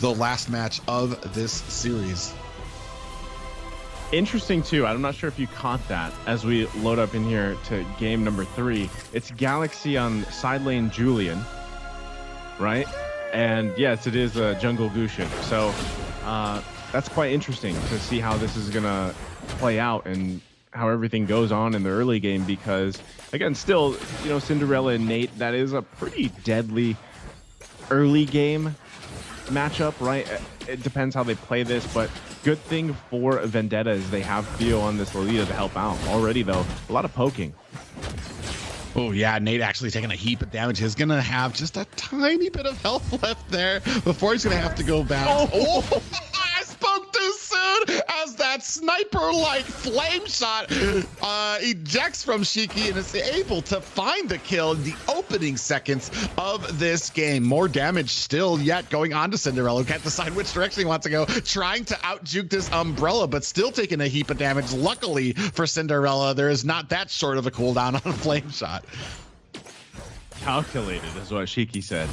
the last match of this series. Interesting too. I'm not sure if you caught that as we load up in here to game number 3. It's Galaxy on side lane Julian, right? And yes, it is a jungle Gusion. So that's quite interesting to see how this is gonna play out and how everything goes on in the early game, because again, still, you know, Cinderella and Nate, that is a pretty deadly early game matchup, right? It depends how they play this, but good thing for Vendetta is they have Theo on this Lolita to help out. Already though, a lot of poking. Oh yeah, Nate actually taking a heap of damage. He's gonna have just a tiny bit of health left there before he's gonna have to go back. Oh, I spoke too soon as that sniper-like flame shot ejects from Shiki and is able to find the kill in the opening seconds of this game. More damage still yet going on to Cinderella. Can't decide which direction he wants to go, trying to out-juke this umbrella, but still taking a heap of damage. Luckily for Cinderella, there is not that short of a cooldown on a flame shot. Calculated is what Shiki said.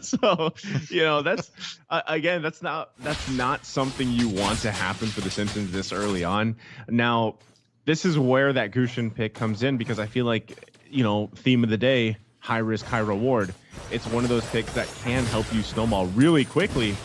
So, you know, that's again, that's not something you want to happen for the Simpsons this early on. Now, this is where that Gusion pick comes in, because I feel like, you know, theme of the day, high risk, high reward. It's one of those picks that can help you snowball really quickly.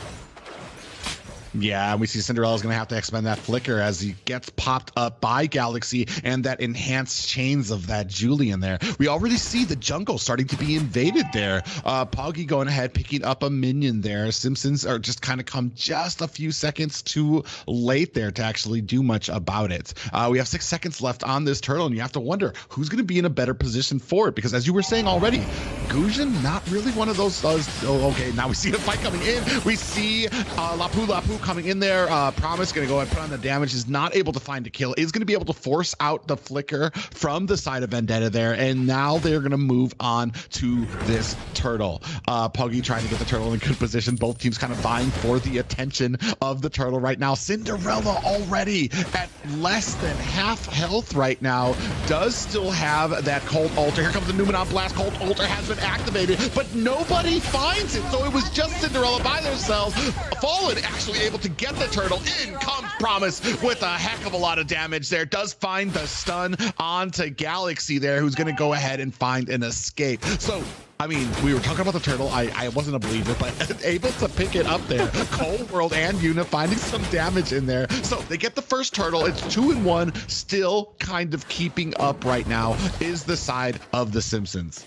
Yeah, we see Cinderella's going to have to expend that flicker as he gets popped up by Galaxy and that enhanced chains of that Julian there. We already see the jungle starting to be invaded there. Poggy going ahead, picking up a minion there. Simpsons are just kind of come just a few seconds too late there to actually do much about it. We have 6 seconds left on this turtle, and you have to wonder who's going to be in a better position for it, because as you were saying already, Gusion, not really one of those. Oh, okay, now we see a fight coming in. We see Lapu coming in there. Promise going to go and put on the damage, is not able to find a kill, is going to be able to force out the flicker from the side of Vendetta there, and now they're going to move on to this turtle. Puggy trying to get the turtle in good position. Both teams kind of vying for the attention of the turtle right now. Cinderella already at less than half health right now, does still have that Cold Altar. Here comes the Numenon Blast. Cold Altar has been activated, but nobody finds it, so it was just Cinderella by themselves. Fallen actually able to get the turtle. In comes Promise with a heck of a lot of damage there. Does find the stun onto Galaxy there, who's going to go ahead and find an escape. So, I mean, we were talking about the turtle. I wasn't a believer, but able to pick it up there. Cold World and Yuna finding some damage in there. So they get the first turtle. It's 2-1. Still kind of keeping up right now is the side of the Simpsons.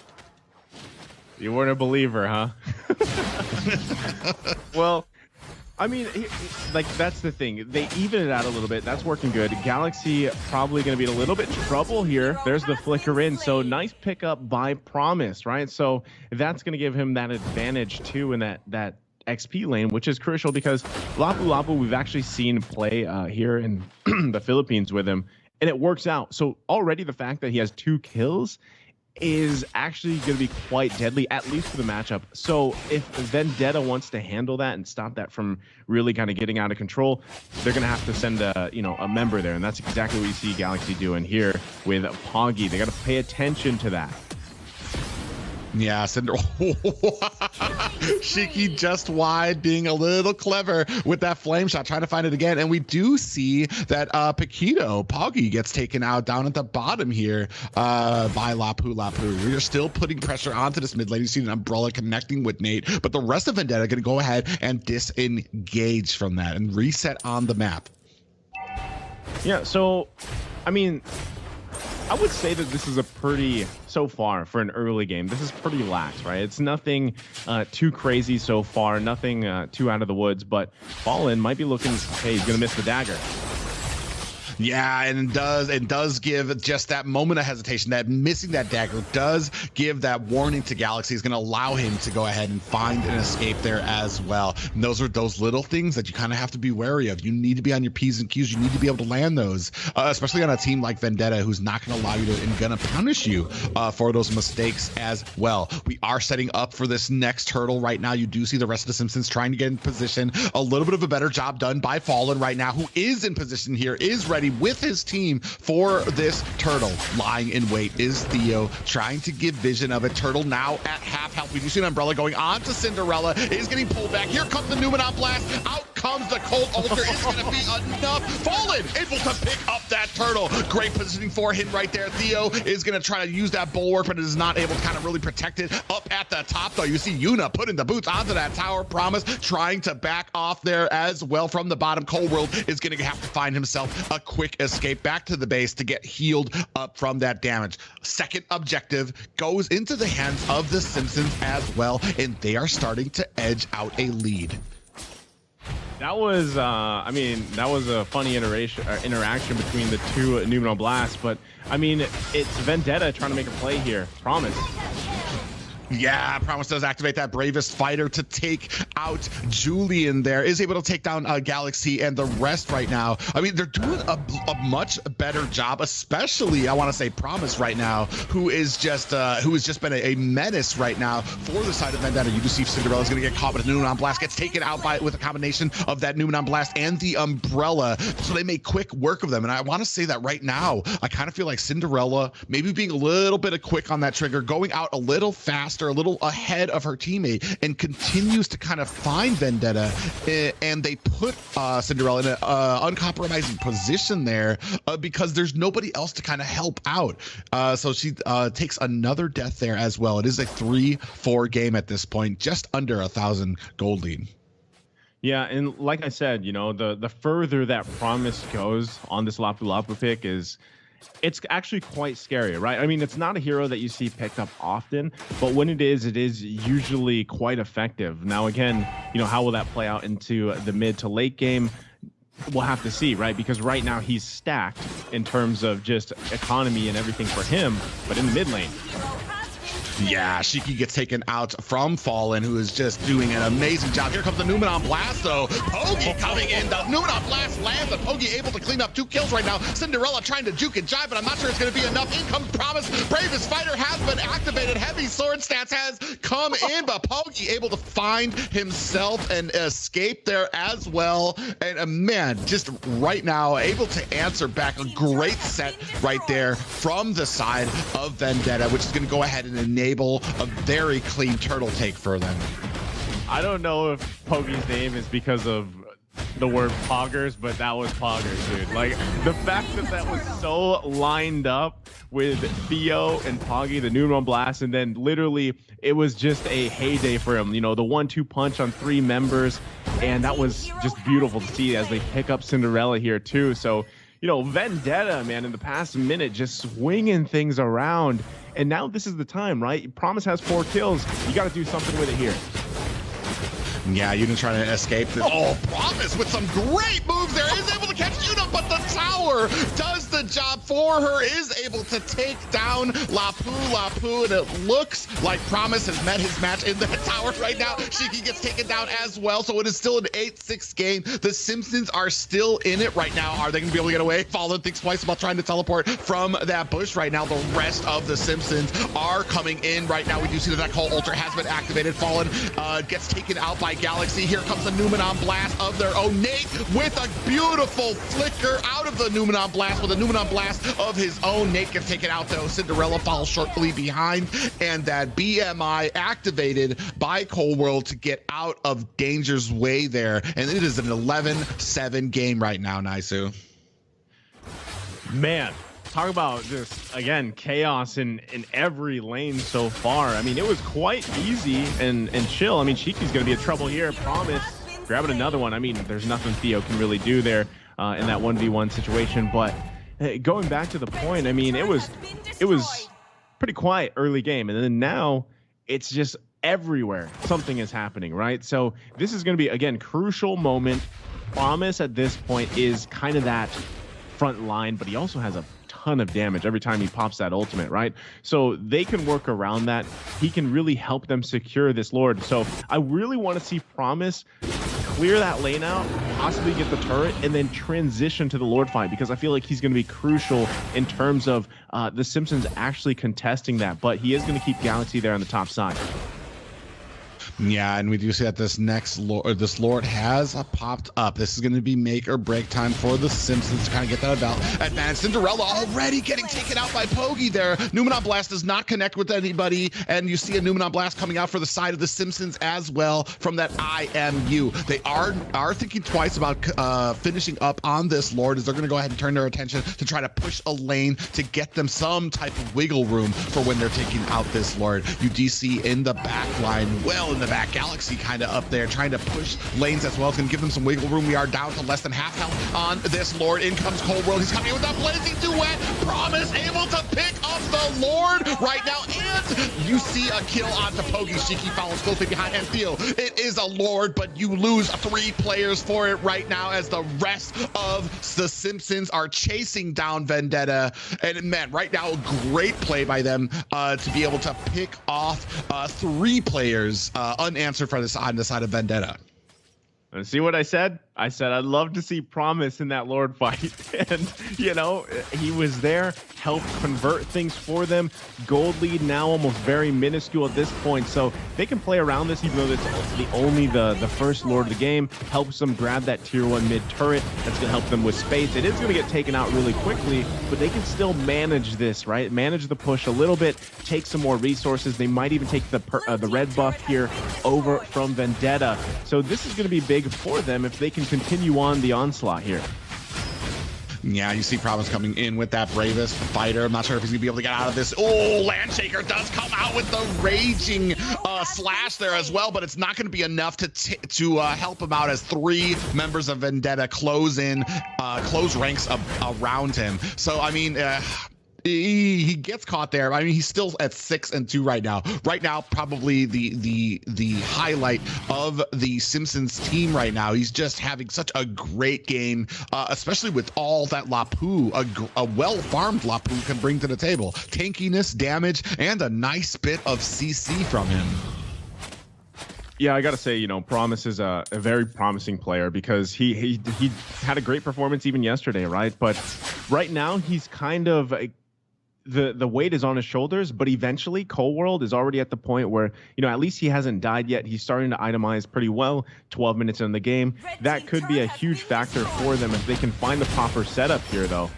You weren't a believer, huh? Well, I mean, like, that's the thing. They even it out a little bit. That's working good. Galaxy probably going to be in a little bit trouble here. There's the flicker in. So nice pickup by Promise, right? So that's going to give him that advantage too in that XP lane, which is crucial, because Lapu we've actually seen play here in the Philippines with him, and it works out. So already the fact that he has 2 kills is actually going to be quite deadly, at least for the matchup. So if Vendetta wants to handle that and stop that from really kind of getting out of control, they're going to have to send a member there, and that's exactly what you see Galaxy doing here with Poggy. They got to pay attention to that. Yeah, Cinderella. Shiki just wide, being a little clever with that flame shot, trying to find it again. And we do see that Paquito, Poggy, gets taken out down at the bottom here by Lapu. We are still putting pressure onto this mid lane. You see an umbrella connecting with Nate, but the rest of Vendetta going to go ahead and disengage from that and reset on the map. Yeah, so, I mean, I would say that this is a pretty, so far for an early game, this is pretty lax, right? It's nothing too crazy so far, nothing too out of the woods, but Fallen might be looking, hey, he's gonna miss the dagger. Yeah, and does give just that moment of hesitation, that missing that dagger does give that warning to Galaxy. Is going to allow him to go ahead and find an escape there as well. And those are those little things that you kind of have to be wary of. You need to be on your P's and Q's. You need to be able to land those, especially on a team like Vendetta, who's not going to allow you to and going to punish you for those mistakes as well. We are setting up for this next hurdle right now. You do see the rest of the Simpsons trying to get in position. A little bit of a better job done by Fallen right now, who is in position here, is ready ready with his team for this turtle. Lying in wait is Theo, trying to give vision of a turtle now at half health. We do see an umbrella going on to Cinderella. It is getting pulled back. Here comes the Numenon Blast. Out comes the Cold Ultra. It's going to be enough. Fallen able to pick up that turtle. Great positioning for him right there. Theo is going to try to use that bulwark, but it is not able to kind of really protect it. Up at the top, though, you see Yuna putting the boots onto that tower. Promise trying to back off there as well from the bottom. Cold World is going to have to find himself a quick escape back to the base to get healed up from that damage. Second objective goes into the hands of the Simpsons as well, and they are starting to edge out a lead. That was, I mean, that was a funny interaction between the two Numenon Blasts, but I mean, it's Vendetta trying to make a play here. Promise. Yeah, Promise does activate that Bravest Fighter to take out Julian there. Is able to take down Galaxy and the rest right now. I mean, they're doing a much better job, especially, I want to say, Promise right now, who has just been a menace right now for the side of Vendetta. You do see Cinderella's going to get caught with a Numenon Blast, gets taken out with a combination of that Numenon Blast and the Umbrella. So they make quick work of them. And I want to say that right now, I kind of feel like Cinderella maybe being a little bit quick on that trigger, going out a little fast, a little ahead of her teammate, and continues to kind of find Vendetta, and they put Cinderella in an uncompromising position there because there's nobody else to kind of help out. So she takes another death there as well. It is a 3-4 game at this point, just under 1,000 gold lead. Yeah, and like I said, you know, the further that Promise goes on this Lapu Lapu pick it's actually quite scary, right? I mean, it's not a hero that you see picked up often, but when it is usually quite effective. Now, again, you know, how will that play out into the mid to late game? We'll have to see, right? Because right now he's stacked in terms of just economy and everything for him, but in the mid lane. Yeah, Shiki gets taken out from Fallen, who is just doing an amazing job. Here comes the Numenon Blast, though. Pogi coming in. The Numenon Blast lands, and Pogi able to clean up 2 kills right now. Cinderella trying to juke and jive, but I'm not sure it's going to be enough. In comes Promise. Bravest Fighter has been activated. Heavy Sword Stats has come in, but Pogi able to find himself and escape there as well. And man, just right now, able to answer back. A great set right there from the side of Vendetta, which is going to go ahead and enable a very clean turtle take for them. I don't know if Pogi's name is because of the word poggers, but that was poggers, dude. Like, the fact that that was so lined up with Theo and Poggy, the Numenon Blast, and then literally it was just a heyday for him. You know, the 1-2 punch on 3 members, and that was just beautiful to see as they pick up Cinderella here too. So, you know, Vendetta, man, in the past minute, just swinging things around. And now this is the time, right? Promise has 4 kills. You got to do something with it here. Yeah, Yuna trying to escape. Oh, Promise with some great moves there. Is able to catch Yuna, but the tower does the job for her. Is able to take down Lapu, and it looks like Promise has met his match in the tower right now. Shiki gets taken down as well, so it is still an 8-6 game. The Simpsons are still in it right now. Are they going to be able to get away? Fallen thinks twice about trying to teleport from that bush right now. The rest of the Simpsons are coming in right now. We do see that Cold Ultra has been activated. Fallen gets taken out by Galaxy. Here comes the Numenon Blast of their own. Nate with a beautiful flicker out of the Numenon Blast with a Numenon Blast of his own. Nate gets taken out though. Cinderella falls shortly behind, and that BMI activated by Cold World to get out of danger's way there. And it is an 11-7 game right now, Naisu. Man, talk about just, again, chaos in every lane so far. I mean, it was quite easy and chill. I mean, Shiki's going to be in trouble here. Promise grabbing another one. I mean, there's nothing Theo can really do there in that 1v1 situation. But going back to the point, I mean, it was pretty quiet early game. And then now it's just everywhere. Something is happening, right? So this is going to be, again, crucial moment. Promise at this point is kind of that front line, but he also has a ton of damage every time he pops that ultimate, right? So they can work around that. He can really help them secure this Lord. So I really want to see Promise clear that lane out, possibly get the turret, and then transition to the Lord fight, because I feel like he's going to be crucial in terms of the Simpsons actually contesting that. But he is going to keep Galaxy there on the top side. Yeah, and we do see that this next Lord, this Lord has popped up. This is going to be make or break time for the Simpsons to kind of get that about advantage. Cinderella already getting taken out by Pogi there. Numenon Blast does not connect with anybody, and you see a Numenon Blast coming out for the side of the Simpsons as well from that IMU. They are thinking twice about finishing up on this Lord, as they're going to go ahead and turn their attention to try to push a lane to get them some type of wiggle room for when they're taking out this Lord. UDC in the back line, well in the back. Galaxy kind of up there trying to push lanes as well. It's going to give them some wiggle room. We are down to less than half health on this Lord. In comes Cold World. He's coming in with a blazing duet. Promise able to pick up the Lord right now. And you see a kill onto Pogi. Shiki follows closely behind. And Theo, it is a Lord, but you lose 3 players for it right now as the rest of the Simpsons are chasing down Vendetta. And man, right now, a great play by them to be able to pick off 3 players unanswered for this on the side of Vendetta. And see what I said? I said I'd love to see Promise in that Lord fight. And, you know, he was there, helped convert things for them. Gold lead now almost very minuscule at this point. So they can play around this, even though it's only the first Lord of the game. Helps them grab that tier 1 mid turret. That's going to help them with space. It is going to get taken out really quickly, but they can still manage this, right? Manage the push a little bit, take some more resources. They might even take the red buff here over from Vendetta. So this is going to be big for them if they can continue on the onslaught here. Yeah, you see Promise coming in with that bravest fighter. I'm not sure if he's gonna be able to get out of this. Oh, Landshaker does come out with the raging slash there as well, but it's not gonna be enough to help him out as 3 members of Vendetta close ranks around him. So I mean, he gets caught there. I mean, he's still at 6-2 right now. Right now, probably the highlight of the Simpsons team right now. He's just having such a great game, especially with all that Lapu, a well-farmed Lapu can bring to the table. Tankiness, damage, and a nice bit of CC from him. Yeah, I got to say, you know, Promise is a very promising player because he had a great performance even yesterday, right? But right now, he's kind of the weight is on his shoulders, but eventually Cold World is already at the point where, you know, at least he hasn't died yet. He's starting to itemize pretty well. 12 minutes in the game. That could be a huge factor for them if they can find the proper setup here, though.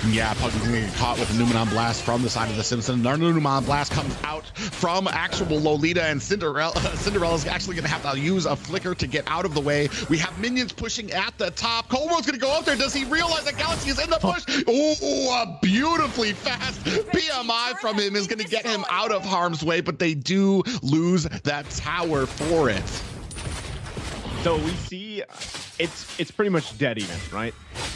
Yeah, Puggy's gonna get caught with a Numenon Blast from the side of the Simpsons. Our Numenon Blast comes out from actual Lolita, and Cinderella's actually gonna have to use a flicker to get out of the way. We have minions pushing at the top. Cold World's gonna go up there. Does he realize that Galaxy is in the push? Oh, a beautifully fast PMI from him is gonna get him out of harm's way, but they do lose that tower for it. So we see it's pretty much dead even, right?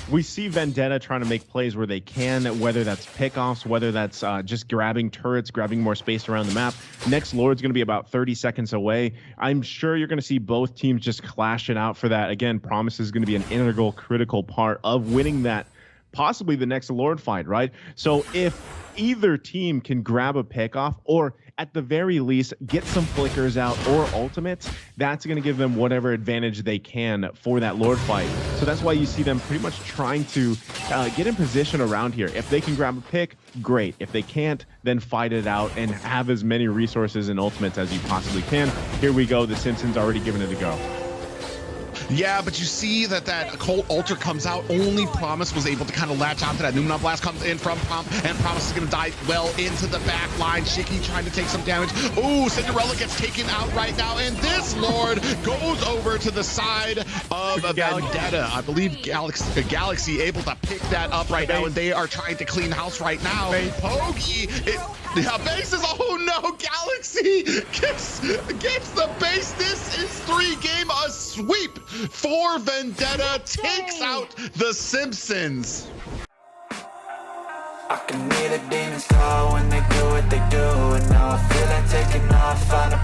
We see Vendetta trying to make plays where they can, whether that's pickoffs, whether that's just grabbing turrets, grabbing more space around the map. Next Lord's going to be about 30 seconds away. I'm sure you're going to see both teams just clash it out for that. Again, Promise is going to be an integral, critical part of winning that, possibly the next Lord fight, right? So if either team can grab a pickoff, or at the very least get some flickers out or ultimates, that's going to give them whatever advantage they can for that Lord fight. So that's why you see them pretty much trying to get in position around here. If they can grab a pick, great. If they can't, then fight it out and have as many resources and ultimates as you possibly can. Here we go. The Simpsons already given it a go. Yeah, but you see that Cold Altar comes out. Only Promise was able to kind of latch onto that. Numenon Blast comes in from and Promise is going to dive well into the back line. Shiki trying to take some damage. Ooh, Cinderella gets taken out right now, and this Lord goes over to the side of Vendetta. I believe Galaxy able to pick that up right now, and they are trying to clean house right now. Pogi, bases. Oh no, Galaxy gets the base. This is 3-game a sweep for Vendetta, takes out the Simpsons. I can hear the demons call when they do what they do, and now I feel like taking off, find a